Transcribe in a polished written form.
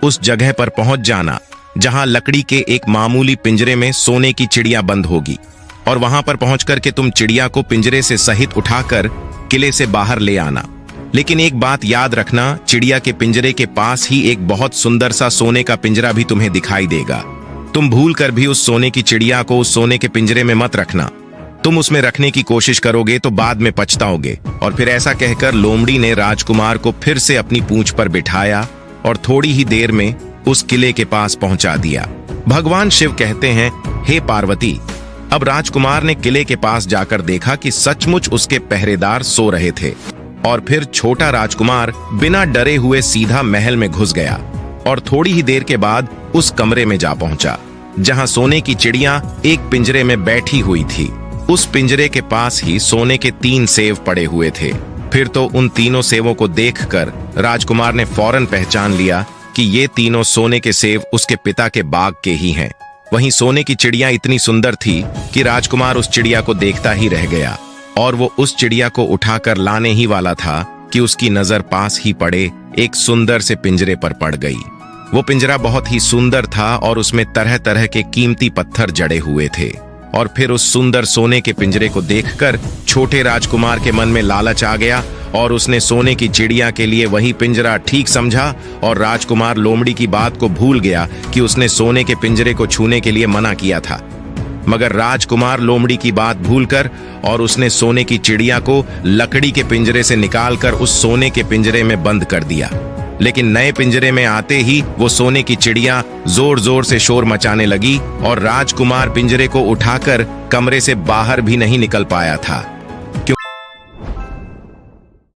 उस जगह पर पहुंच जाना जहां लकड़ी के एक मामूली पिंजरे में सोने की चिड़िया बंद होगी, और वहां पर पहुंच करके तुम चिड़िया को पिंजरे से सहित उठाकर किले से बाहर ले आना। लेकिन एक बात याद रखना, चिड़िया के पिंजरे के पास ही एक बहुत सुंदर सा सोने का पिंजरा भी तुम्हें दिखाई देगा। तुम भूल कर भी उस सोने की चिड़िया को उस सोने के पिंजरे में मत रखना। तुम उसमें रखने की कोशिश करोगे तो बाद में पछताओगे। और फिर ऐसा कहकर लोमड़ी ने राजकुमार को फिर से अपनी पूंछ पर बिठाया और थोड़ी ही देर में उस किले के पास पहुंचा दिया। भगवान शिव कहते हैं, हे पार्वती, अब राजकुमार ने किले के पास जाकर देखा कि सचमुच उसके पहरेदार सो रहे थे। और फिर छोटा राजकुमार बिना डरे हुए सीधा महल में घुस गया और थोड़ी ही देर के बाद उस कमरे में जा पहुंचा जहां सोने की चिड़िया एक पिंजरे में बैठी हुई थी। उस पिंजरे के पास ही सोने के 3 सेव पड़े हुए थे। फिर तो उन तीनों सेवों को देखकर राजकुमार ने फौरन पहचान लिया कि ये तीनों सोने के सेव उसके पिता के बाग के ही हैं। वहीं सोने की चिड़िया इतनी सुंदर थी कि राजकुमार उस चिड़िया को देखता ही रह गया, और वो उस चिड़िया को उठाकर लाने ही वाला था कि उसकी नजर पास ही पड़े एक सुंदर से पिंजरे पर पड़ गई। वो पिंजरा बहुत ही सुंदर था और उसमें तरह तरह के कीमती पत्थर जड़े हुए थे। और फिर उस सुंदर सोने के पिंजरे को देखकर छोटे राजकुमार के मन में लालच आ गया और उसने सोने की चिड़िया के लिए वही पिंजरा ठीक समझा, और राजकुमार लोमड़ी की बात को भूल गया कि उसने सोने के पिंजरे को छूने के लिए मना किया था। मगर राजकुमार लोमड़ी की बात भूलकर और उसने सोने की चिड़िया को लकड़ी के पिंजरे से निकालकर उस सोने के पिंजरे में बंद कर दिया। लेकिन नए पिंजरे में आते ही वो सोने की चिड़िया जोर जोर से शोर मचाने लगी और राजकुमार पिंजरे को उठाकर कमरे से बाहर भी नहीं निकल पाया था।